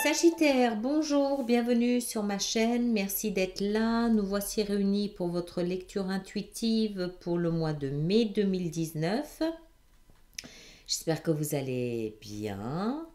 Sagittaire, bonjour, bienvenue sur ma chaîne, merci d'être là. Nous voici réunis pour votre lecture intuitive pour le mois de mai 2019. J'espère que vous allez bien.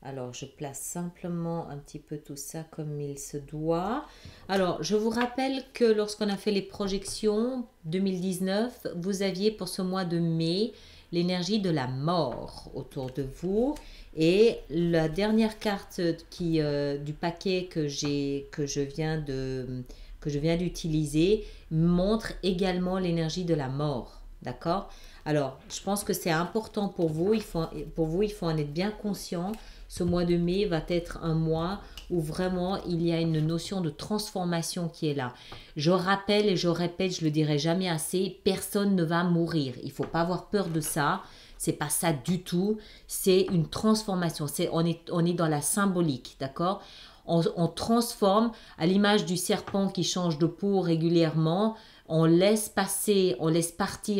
Alors, je place simplement un petit peu tout ça comme il se doit. Alors, je vous rappelle que lorsqu'on a fait les projections 2019, vous aviez pour ce mois de mai l'énergie de la mort autour de vous. Et la dernière carte du paquet que je viens d'utiliser montre également l'énergie de la mort. D'accord? Alors, je pense que c'est important pour vous. Il faut en être bien conscient. Ce mois de mai va être un mois où vraiment il y a une notion de transformation qui est là. Je rappelle et je répète, je le dirai jamais assez, personne ne va mourir. Il ne faut pas avoir peur de ça. C'est pas ça du tout. C'est une transformation. On est dans la symbolique, d'accord? On transforme à l'image du serpent qui change de peau régulièrement. On laisse partir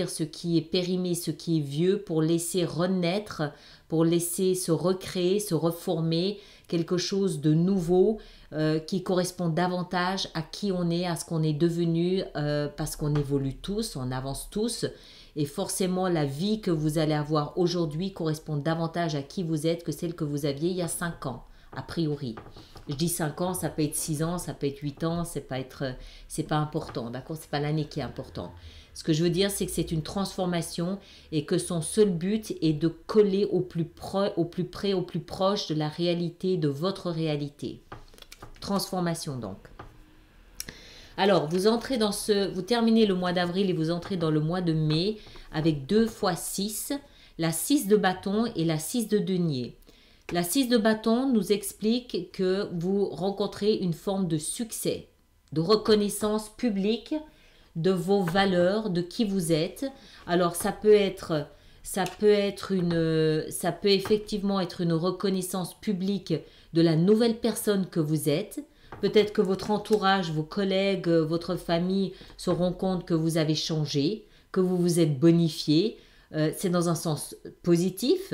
ce qui est périmé, ce qui est vieux pour laisser renaître, pour laisser se recréer, se reformer quelque chose de nouveau qui correspond davantage à qui on est, à ce qu'on est devenu, parce qu'on évolue tous, on avance tous. Et forcément, la vie que vous allez avoir aujourd'hui correspond davantage à qui vous êtes que celle que vous aviez il y a 5 ans, a priori. Je dis 5 ans, ça peut être 6 ans, ça peut être 8 ans, c'est pas important, d'accord? C'est pas l'année qui est important. Ce que je veux dire, c'est que c'est une transformation et que son seul but est de coller au plus près, au plus proche de la réalité, de votre réalité. Transformation donc. Alors, vous terminez le mois d'avril et vous entrez dans le mois de mai avec 2 fois 6, la 6 de bâton et la 6 de denier. La 6 de bâton nous explique que vous rencontrez une forme de succès, de reconnaissance publique de vos valeurs, de qui vous êtes. Alors, ça peut effectivement être une reconnaissance publique de la nouvelle personne que vous êtes. Peut-être que votre entourage, vos collègues, votre famille se rendent compte que vous avez changé, que vous vous êtes bonifié. C'est dans un sens positif.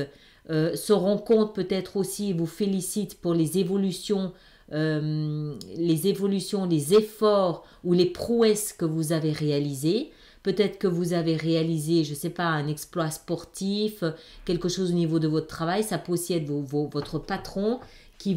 Se rendent compte peut-être aussi, vous félicitent pour les évolutions, les efforts ou les prouesses que vous avez réalisées. Peut-être que vous avez réalisé, je ne sais pas, un exploit sportif, quelque chose au niveau de votre travail. Ça peut aussi être votre patron qui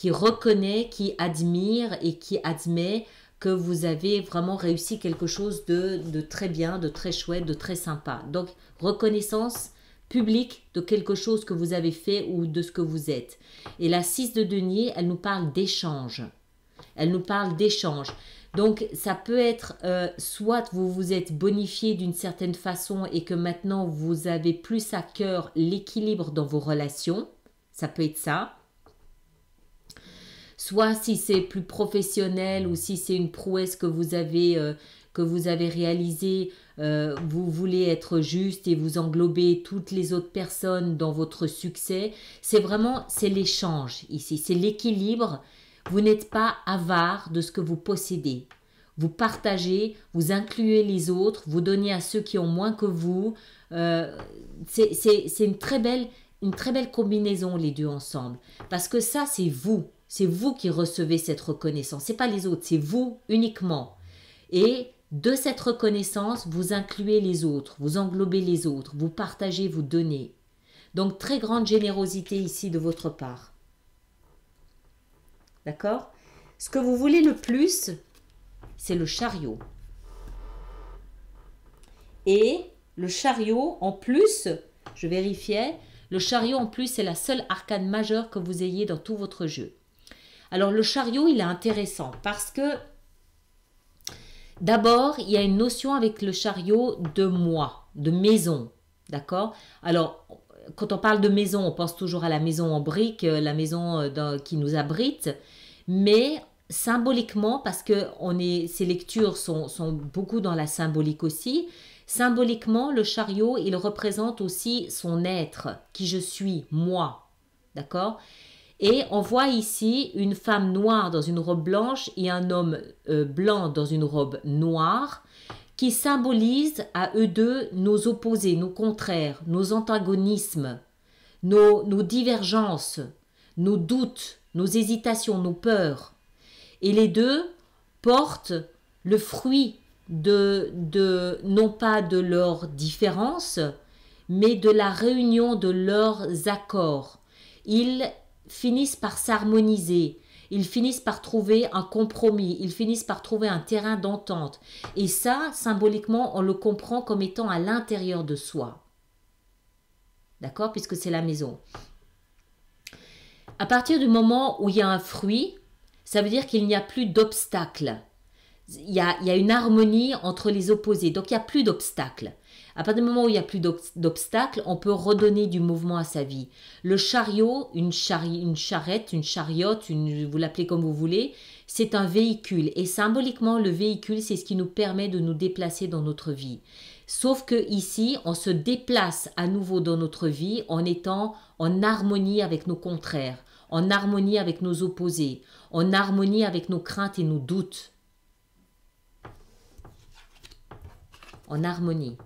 reconnaît, qui admire et qui admet que vous avez vraiment réussi quelque chose de très bien, de très chouette, de très sympa. Donc, reconnaissance publique de quelque chose que vous avez fait ou de ce que vous êtes. Et la 6 de denier, elle nous parle d'échange. Elle nous parle d'échange. Donc, ça peut être soit vous vous êtes bonifié d'une certaine façon et que maintenant vous avez plus à cœur l'équilibre dans vos relations. Ça peut être ça. Soit si c'est plus professionnel ou si c'est une prouesse que vous avez réalisée, vous voulez être juste et vous englobez toutes les autres personnes dans votre succès. C'est l'échange ici, c'est l'équilibre. Vous n'êtes pas avare de ce que vous possédez. Vous partagez, vous incluez les autres, vous donnez à ceux qui ont moins que vous. C'est une très belle combinaison les deux ensemble. Parce que ça, c'est vous. C'est vous qui recevez cette reconnaissance. Ce n'est pas les autres, c'est vous uniquement. Et de cette reconnaissance, vous incluez les autres, vous englobez les autres, vous partagez, vous donnez. Donc, très grande générosité ici de votre part. D'accord? Ce que vous voulez le plus, c'est le chariot. Et le chariot, en plus, je vérifiais, le chariot en plus, c'est la seule arcane majeure que vous ayez dans tout votre jeu. Alors, le chariot, il est intéressant parce que d'abord, il y a une notion avec le chariot de moi, de maison. D'accord? Alors, quand on parle de maison, on pense toujours à la maison en briques, la maison qui nous abrite. Mais symboliquement, parce que ces lectures sont beaucoup dans la symbolique aussi, symboliquement, le chariot, il représente aussi son être, qui je suis, moi. D'accord? Et on voit ici une femme noire dans une robe blanche et un homme blanc dans une robe noire qui symbolisent à eux deux nos opposés, nos contraires, nos antagonismes, nos divergences, nos doutes, nos hésitations, nos peurs. Et les deux portent le fruit non pas de leurs différences, mais de la réunion de leurs accords. Ils finissent par s'harmoniser, ils finissent par trouver un compromis, ils finissent par trouver un terrain d'entente. Et ça, symboliquement, on le comprend comme étant à l'intérieur de soi. D'accord? Puisque c'est la maison. À partir du moment où il y a un fruit, ça veut dire qu'il n'y a plus d'obstacles. Il y a une harmonie entre les opposés, donc il n'y a plus d'obstacles. À partir du moment où il n'y a plus d'obstacles, on peut redonner du mouvement à sa vie. Le chariot, une charrette, une chariote, vous l'appelez comme vous voulez, c'est un véhicule. Et symboliquement, le véhicule, c'est ce qui nous permet de nous déplacer dans notre vie. Sauf que ici, on se déplace à nouveau dans notre vie en étant en harmonie avec nos contraires, en harmonie avec nos opposés, en harmonie avec nos craintes et nos doutes. En harmonie.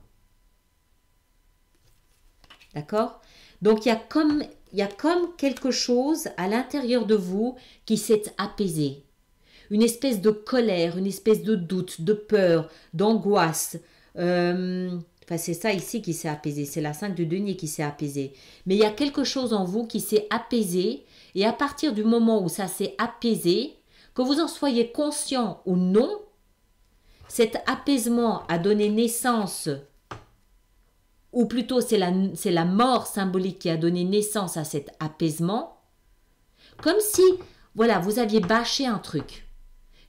D'accord? Donc, il y a comme quelque chose à l'intérieur de vous qui s'est apaisé. Une espèce de colère, une espèce de doute, de peur, d'angoisse. C'est ça ici qui s'est apaisé. C'est la 5 de denier qui s'est apaisée. Mais il y a quelque chose en vous qui s'est apaisé. Et à partir du moment où ça s'est apaisé, que vous en soyez conscient ou non, cet apaisement a donné naissance, ou plutôt c'est la mort symbolique qui a donné naissance à cet apaisement, comme si, voilà, vous aviez bâché un truc.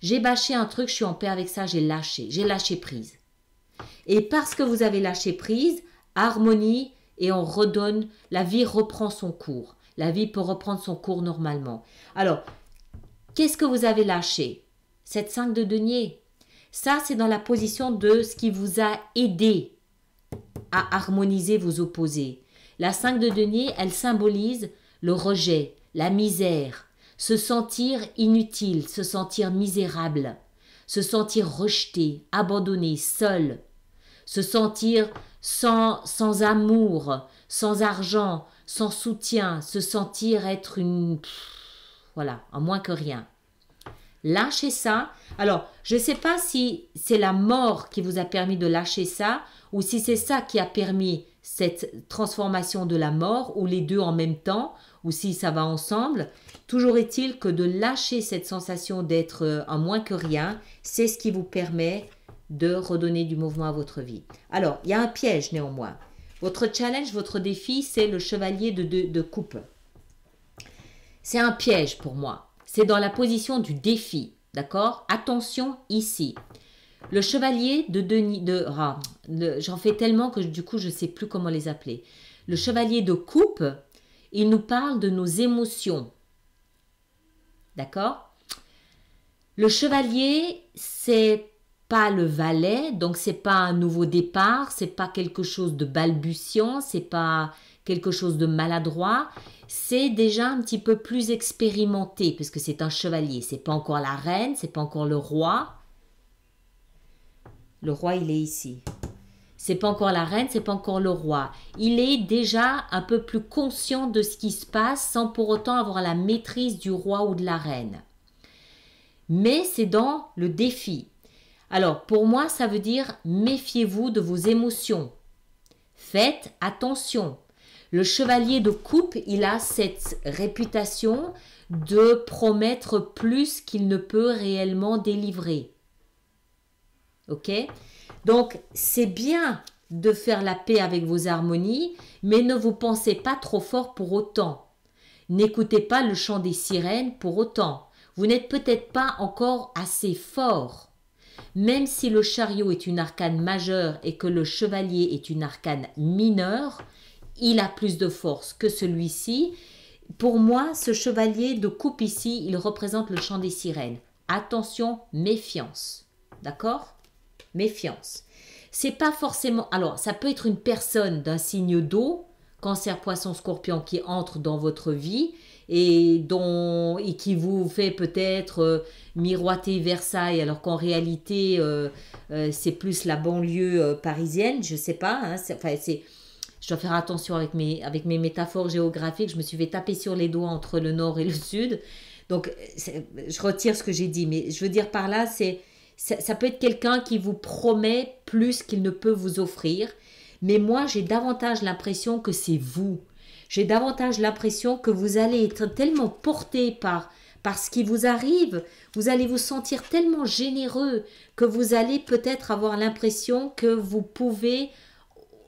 J'ai bâché un truc, je suis en paix avec ça, j'ai lâché prise. Et parce que vous avez lâché prise, harmonie, et on redonne, la vie reprend son cours. La vie peut reprendre son cours normalement. Alors, qu'est-ce que vous avez lâché? Cette 5 de denier. Ça, c'est dans la position de ce qui vous a aidé à harmoniser vos opposés. La 5 de denier, elle symbolise le rejet, la misère, se sentir inutile, se sentir misérable, se sentir rejeté, abandonné, seul, se sentir sans amour, sans argent, sans soutien, se sentir être voilà, en moins que rien. Lâchez ça. Alors, je ne sais pas si c'est la mort qui vous a permis de lâcher ça ou si c'est ça qui a permis cette transformation de la mort ou les deux en même temps ou si ça va ensemble. Toujours est-il que de lâcher cette sensation d'être en moins que rien, c'est ce qui vous permet de redonner du mouvement à votre vie. Alors, il y a un piège néanmoins. Votre challenge, votre défi, c'est le chevalier de coupe. C'est un piège pour moi. C'est dans la position du défi, d'accord? Attention ici. Le chevalier j'en fais tellement que du coup je ne sais plus comment les appeler. Le chevalier de coupe, il nous parle de nos émotions, d'accord? Le chevalier, c'est pas le valet, donc c'est pas un nouveau départ, c'est pas quelque chose de balbutiant, c'est pas quelque chose de maladroit, c'est déjà un petit peu plus expérimenté puisque c'est un chevalier, c'est pas encore la reine, c'est pas encore le roi. Le roi, il est ici. C'est pas encore la reine, c'est pas encore le roi. Il est déjà un peu plus conscient de ce qui se passe sans pour autant avoir la maîtrise du roi ou de la reine. Mais c'est dans le défi. Alors, pour moi, ça veut dire méfiez-vous de vos émotions. Faites attention. Le chevalier de coupe, il a cette réputation de promettre plus qu'il ne peut réellement délivrer. Ok? Donc, c'est bien de faire la paix avec vos harmonies, mais ne vous pensez pas trop fort pour autant. N'écoutez pas le chant des sirènes pour autant. Vous n'êtes peut-être pas encore assez fort. Même si le chariot est une arcane majeure et que le chevalier est une arcane mineure, il a plus de force que celui-ci. Pour moi, ce chevalier de coupe ici, il représente le chant des sirènes. Attention, méfiance. D'accord? Méfiance. C'est pas forcément... Alors, ça peut être une personne d'un signe d'eau, Cancer, Poisson, Scorpion, qui entre dans votre vie et qui vous fait peut-être miroiter Versailles, alors qu'en réalité, c'est plus la banlieue parisienne, je sais pas. Hein, Je dois faire attention avec mes métaphores géographiques. Je me suis fait taper sur les doigts entre le nord et le sud. Donc, je retire ce que j'ai dit. Mais je veux dire par là, ça peut être quelqu'un qui vous promet plus qu'il ne peut vous offrir. Mais moi, j'ai davantage l'impression que c'est vous. J'ai davantage l'impression que vous allez être tellement porté par ce qui vous arrive. Vous allez vous sentir tellement généreux que vous allez peut-être avoir l'impression que vous pouvez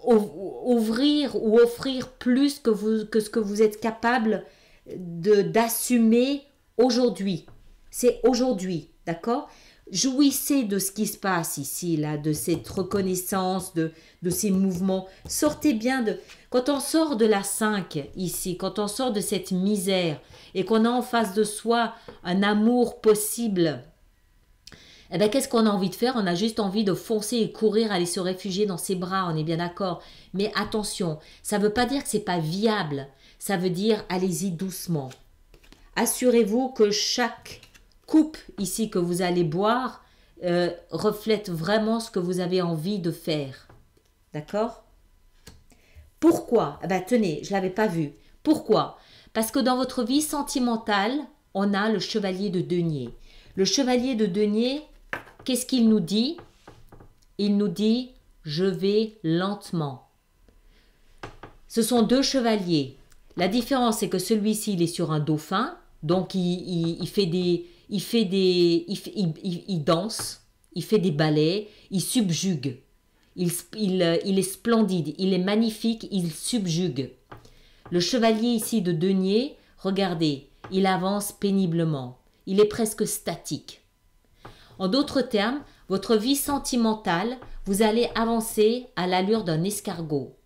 ouvrir ou offrir plus que ce que vous êtes capable d'assumer aujourd'hui. C'est aujourd'hui, d'accord? Jouissez de ce qui se passe ici, là, de cette reconnaissance, de ces mouvements. Sortez bien de... Quand on sort de la 5 ici, quand on sort de cette misère et qu'on a en face de soi un amour possible, eh bien, qu'est-ce qu'on a envie de faire? On a juste envie de foncer et courir, aller se réfugier dans ses bras, on est bien d'accord. Mais attention, ça ne veut pas dire que ce n'est pas viable. Ça veut dire allez-y doucement. Assurez-vous que chaque coupe ici que vous allez boire reflète vraiment ce que vous avez envie de faire. D'accord? Pourquoi? Eh bien, tenez, je ne l'avais pas vu. Pourquoi? Parce que dans votre vie sentimentale, on a le chevalier de denier. Le chevalier de denier, qu'est-ce qu'il nous dit? Il nous dit « je vais lentement ». Ce sont deux chevaliers. La différence, c'est que celui-ci, il est sur un dauphin, donc il danse, il fait des ballets, il subjugue. Il est splendide, il est magnifique, il subjugue. Le chevalier ici de denier, regardez, il avance péniblement. Il est presque statique. En d'autres termes, votre vie sentimentale, vous allez avancer à l'allure d'un escargot.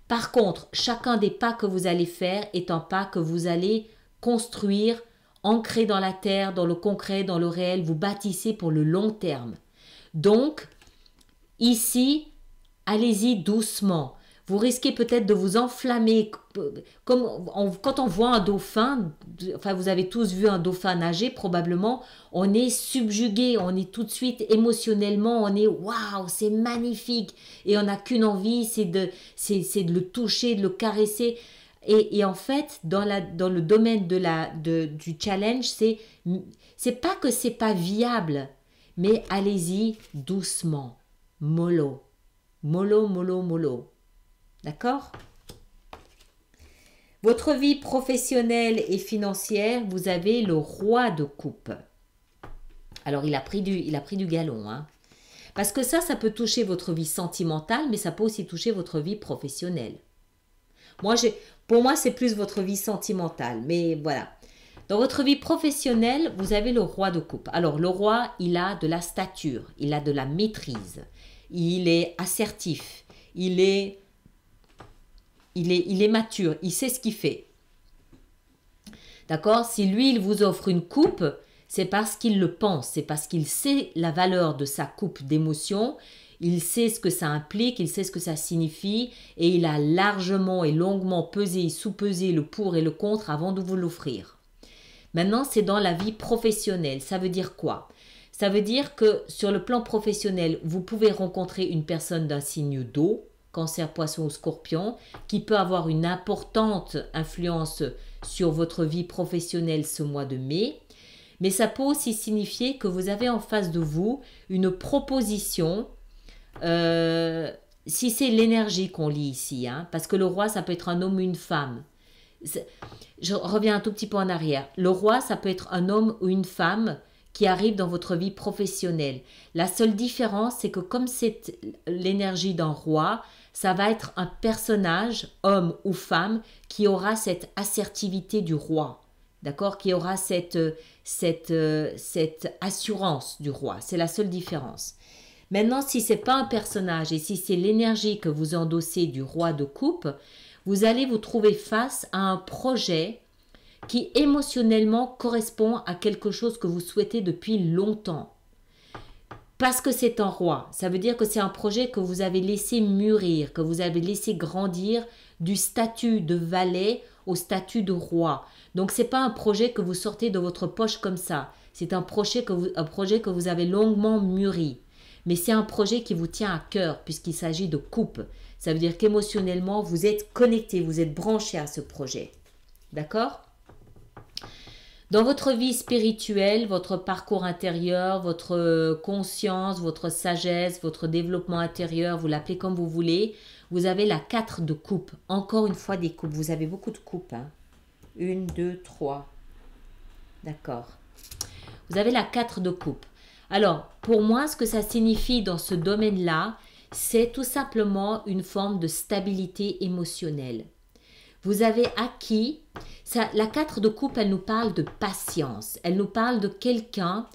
Par contre, chacun des pas que vous allez faire est un pas que vous allez construire, ancré dans la terre, dans le concret, dans le réel. Vous bâtissez pour le long terme. Donc, ici, allez-y doucement. Vous risquez peut-être de vous enflammer. Quand on voit un dauphin, enfin vous avez tous vu un dauphin nager probablement, on est subjugué, on est tout de suite émotionnellement, on est waouh, c'est magnifique. Et on n'a qu'une envie, c'est de le toucher, de le caresser. Et en fait, dans le domaine du challenge, c'est pas que c'est pas viable, mais allez-y doucement, mollo, mollo, mollo, mollo. D'accord? Votre vie professionnelle et financière, vous avez le roi de coupe. Alors, il a pris du galon, hein. Parce que ça peut toucher votre vie sentimentale, mais ça peut aussi toucher votre vie professionnelle. Pour moi, c'est plus votre vie sentimentale, mais voilà. Dans votre vie professionnelle, vous avez le roi de coupe. Alors, le roi, il a de la stature, il a de la maîtrise, il est assertif, il est mature, il sait ce qu'il fait. D'accord? Si lui, il vous offre une coupe, c'est parce qu'il le pense, c'est parce qu'il sait la valeur de sa coupe d'émotion, il sait ce que ça implique, il sait ce que ça signifie et il a largement et longuement pesé et sous-pesé le pour et le contre avant de vous l'offrir. Maintenant, c'est dans la vie professionnelle. Ça veut dire quoi? Ça veut dire que sur le plan professionnel, vous pouvez rencontrer une personne d'un signe d'eau, Cancer, Poisson ou Scorpion, qui peut avoir une importante influence sur votre vie professionnelle ce mois de mai. Mais ça peut aussi signifier que vous avez en face de vous une proposition, si c'est l'énergie qu'on lit ici, hein, parce que le roi, ça peut être un homme ou une femme. Je reviens un tout petit peu en arrière. Le roi, ça peut être un homme ou une femme qui arrive dans votre vie professionnelle. La seule différence, c'est que comme c'est l'énergie d'un roi, ça va être un personnage, homme ou femme, qui aura cette assertivité du roi, d'accord? Qui aura cette assurance du roi. C'est la seule différence. Maintenant, si ce n'est pas un personnage et si c'est l'énergie que vous endossez du roi de coupe, vous allez vous trouver face à un projet qui émotionnellement correspond à quelque chose que vous souhaitez depuis longtemps. Parce que c'est un roi, ça veut dire que c'est un projet que vous avez laissé mûrir, que vous avez laissé grandir du statut de valet au statut de roi. Donc ce n'est pas un projet que vous sortez de votre poche comme ça, c'est un projet que vous avez longuement mûri. Mais c'est un projet qui vous tient à cœur puisqu'il s'agit de coupe. Ça veut dire qu'émotionnellement, vous êtes connecté, vous êtes branché à ce projet. D'accord? Dans votre vie spirituelle, votre parcours intérieur, votre conscience, votre sagesse, votre développement intérieur, vous l'appelez comme vous voulez, vous avez la 4 de coupe. Encore une fois des coupes. Vous avez beaucoup de coupes. Hein. 1, 2, 3. D'accord. Vous avez la 4 de coupe. Alors, pour moi, ce que ça signifie dans ce domaine-là, c'est tout simplement une forme de stabilité émotionnelle. Vous avez acquis, la 4 de coupe, elle nous parle de patience. Elle nous parle de quelqu'un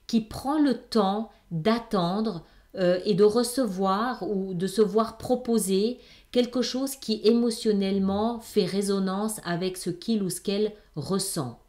qui prend le temps d'attendre et de recevoir ou de se voir proposer quelque chose qui émotionnellement fait résonance avec ce qu'il ou ce qu'elle ressent.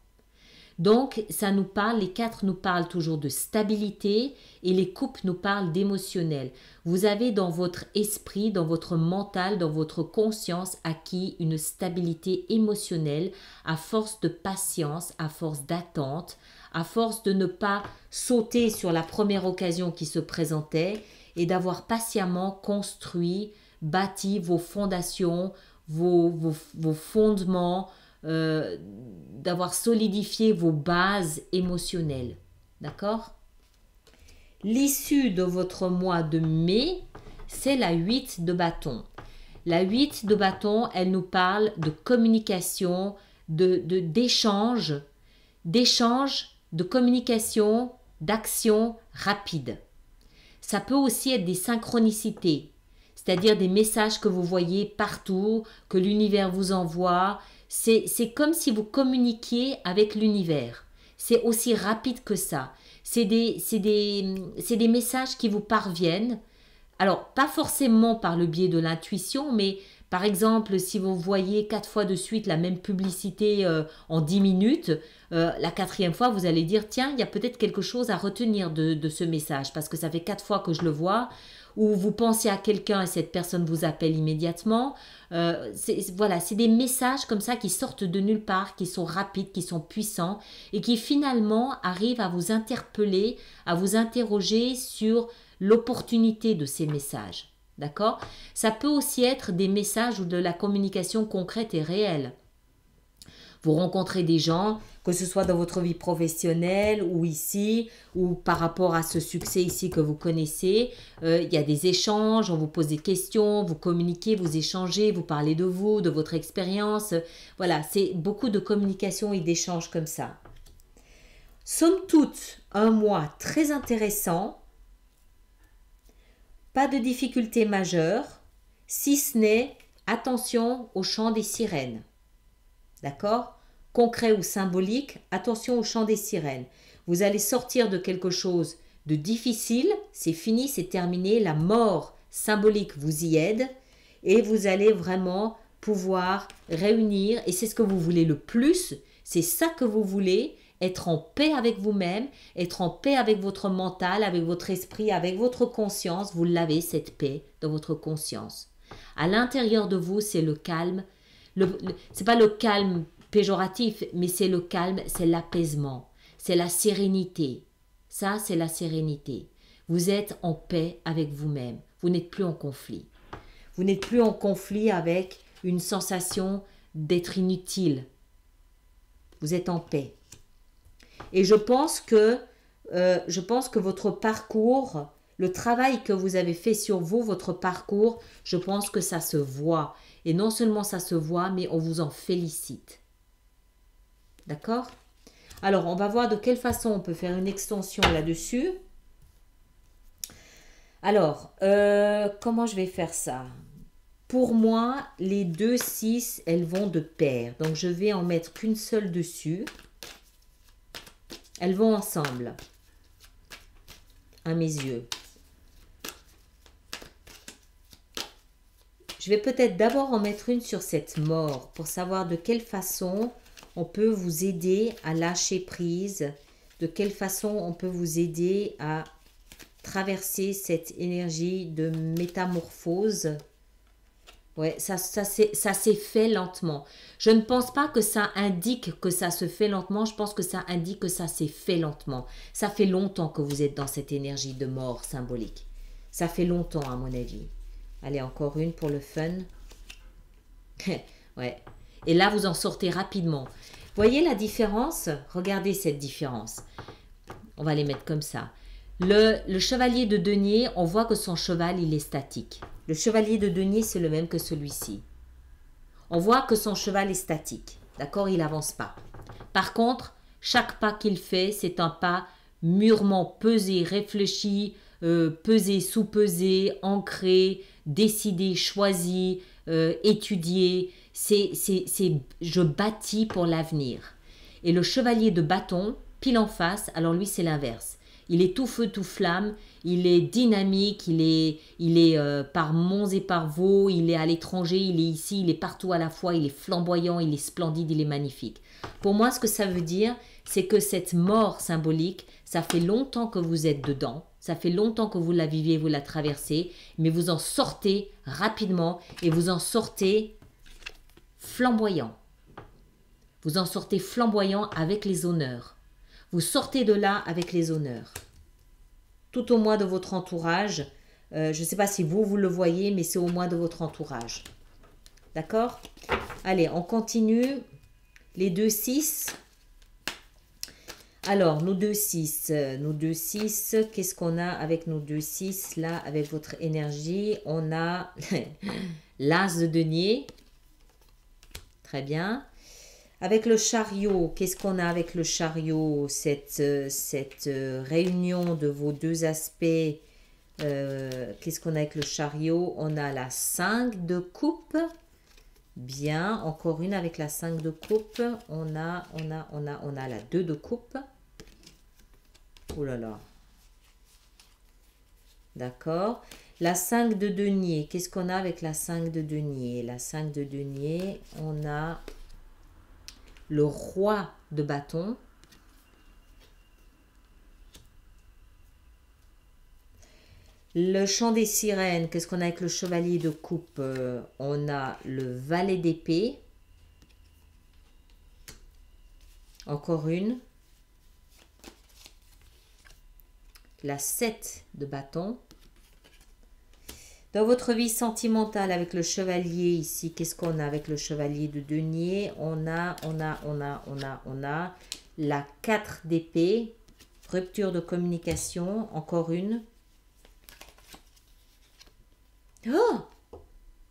Donc, ça nous parle, les 4 nous parlent toujours de stabilité et les coupes nous parlent d'émotionnel. Vous avez dans votre esprit, dans votre mental, dans votre conscience acquis une stabilité émotionnelle à force de patience, à force d'attente, à force de ne pas sauter sur la première occasion qui se présentait et d'avoir patiemment construit, bâti vos fondations, vos fondements, d'avoir solidifié vos bases émotionnelles. D'accord? L'issue de votre mois de mai, c'est la 8 de bâton. La 8 de bâton, elle nous parle de communication, d'échange, de communication, d'action rapide. Ça peut aussi être des synchronicités, c'est-à-dire des messages que vous voyez partout, que l'univers vous envoie. C'est comme si vous communiquiez avec l'univers. C'est aussi rapide que ça. C'est des messages qui vous parviennent. Alors, pas forcément par le biais de l'intuition, mais par exemple, si vous voyez 4 fois de suite la même publicité en 10 minutes, la 4e fois, vous allez dire, tiens, il y a peut-être quelque chose à retenir de ce message, parce que ça fait 4 fois que je le vois, ou vous pensez à quelqu'un et cette personne vous appelle immédiatement. Voilà, c'est des messages comme ça qui sortent de nulle part, qui sont rapides, qui sont puissants, et qui finalement arrivent à vous interpeller, à vous interroger sur l'opportunité de ces messages. D'accord? Ça peut aussi être des messages ou de la communication concrète et réelle. Vous rencontrez des gens, que ce soit dans votre vie professionnelle ou ici, ou par rapport à ce succès ici que vous connaissez. Il y a des échanges, on vous pose des questions, vous communiquez, vous échangez, vous parlez de vous, de votre expérience. Voilà, c'est beaucoup de communication et d'échanges comme ça. Somme toute, un mois très intéressant. Pas de difficultés majeures, si ce n'est attention au chant des sirènes. D'accord? Concret ou symbolique, attention au chant des sirènes. Vous allez sortir de quelque chose de difficile, c'est fini, c'est terminé, la mort symbolique vous y aide et vous allez vraiment pouvoir réunir, et c'est ce que vous voulez le plus, c'est ça que vous voulez, être en paix avec vous-même, être en paix avec votre mental, avec votre esprit, avec votre conscience. Vous l'avez, cette paix dans votre conscience. À l'intérieur de vous, c'est le calme. C'est pas le calme péjoratif, mais c'est le calme, c'est l'apaisement, c'est la sérénité. Ça, c'est la sérénité. Vous êtes en paix avec vous-même. Vous n'êtes plus en conflit. Vous n'êtes plus en conflit avec une sensation d'être inutile. Vous êtes en paix. Et je pense que votre parcours, le travail que vous avez fait sur vous, votre parcours, je pense que ça se voit. Et non seulement ça se voit, mais on vous en félicite. D'accord? Alors, on va voir de quelle façon on peut faire une extension là-dessus. Alors, comment je vais faire ça? Pour moi, les 2, 6, elles vont de pair. Donc, je vais en mettre qu'une seule dessus. Elles vont ensemble, à mes yeux. Je vais peut-être d'abord en mettre une sur cette mort pour savoir de quelle façon on peut vous aider à lâcher prise, de quelle façon on peut vous aider à traverser cette énergie de métamorphose. Ouais, ça s'est fait lentement. Je ne pense pas que ça indique que ça se fait lentement. Je pense que ça indique que ça s'est fait lentement. Ça fait longtemps que vous êtes dans cette énergie de mort symbolique. Ça fait longtemps, à mon avis. Allez, encore une pour le fun. Ouais. Et là, vous en sortez rapidement. Voyez la différence? Regardez cette différence. On va les mettre comme ça. Le chevalier de denier, on voit que son cheval, il est statique. Le chevalier de denier, c'est le même que celui-ci. On voit que son cheval est statique. D'accord? Il n'avance pas. Par contre, chaque pas qu'il fait, c'est un pas mûrement pesé, réfléchi, pesé, sous-pesé, ancré, décidé, choisi, étudié. Je bâtis pour l'avenir. Et le chevalier de bâton, pile en face, alors lui, c'est l'inverse. Il est tout feu, tout flamme, il est dynamique, il est par monts et par vaux, il est à l'étranger, il est ici, il est partout à la fois, il est flamboyant, il est splendide, il est magnifique. Pour moi, ce que ça veut dire, c'est que cette mort symbolique, ça fait longtemps que vous êtes dedans, ça fait longtemps que vous la vivez, vous la traversez, mais vous en sortez rapidement et vous en sortez flamboyant. Vous en sortez flamboyant avec les honneurs. Vous sortez de là avec les honneurs. Tout au moins de votre entourage. Je ne sais pas si vous le voyez, mais c'est au moins de votre entourage. D'accord? Allez, on continue. Les 2-6. Alors, nos 2-6. Nos 2-6, qu'est-ce qu'on a avec nos 2-6 là, avec votre énergie? On a l'as de denier. Très bien. Avec le chariot, qu'est-ce qu'on a avec le chariot? Cette réunion de vos deux aspects, qu'est-ce qu'on a avec le chariot? On a la 5 de coupe. Bien, encore une avec la 5 de coupe. On a la 2 de coupe. Oh là là. D'accord. La 5 de denier, qu'est-ce qu'on a avec la 5 de denier? La 5 de denier, on a le roi de bâton. Le chant des sirènes, qu'est-ce qu'on a avec le chevalier de coupe? On a le valet d'épée. Encore une. La 7 de bâton. Dans votre vie sentimentale avec le chevalier ici, qu'est-ce qu'on a avec le chevalier de denier? On a la 4 d'épée, rupture de communication, encore une. Oh!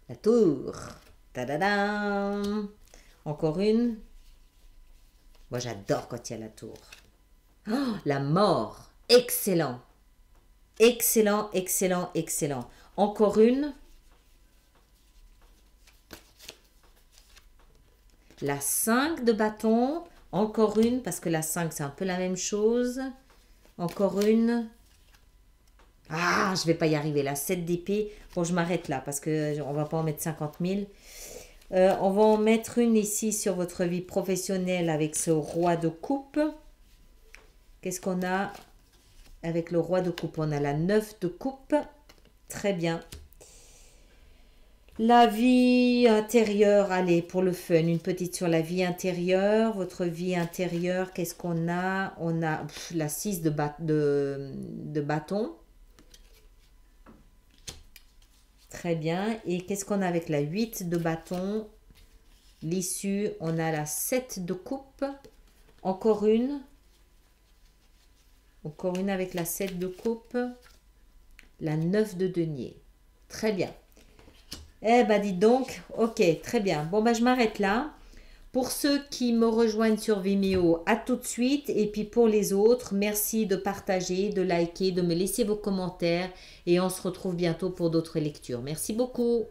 La tour. Tadadam! Encore une. Moi, j'adore quand il y a la tour. Oh, la mort. Excellent. Excellent, excellent, excellent. Encore une. La 5 de bâton. Encore une, parce que la 5, c'est un peu la même chose. Encore une. Ah, je ne vais pas y arriver. La 7 d'épée. Bon, je m'arrête là, parce qu'on ne va pas en mettre 50 000. On va en mettre une ici sur votre vie professionnelle avec ce roi de coupe. Qu'est-ce qu'on a avec le roi de coupe? On a la 9 de coupe. Très bien. La vie intérieure, allez, pour le fun, une petite sur la vie intérieure. Votre vie intérieure, qu'est-ce qu'on a? On a la 6 de bâton. Très bien. Et qu'est-ce qu'on a avec la 8 de bâton? L'issue, on a la 7 de coupe. Encore une. Encore une avec la 7 de coupe. La 9 de denier. Très bien. Eh ben, dites donc. Ok, très bien. Bon, ben, je m'arrête là. Pour ceux qui me rejoignent sur Vimeo, à tout de suite. Et puis pour les autres, merci de partager, de liker, de me laisser vos commentaires. Et on se retrouve bientôt pour d'autres lectures. Merci beaucoup.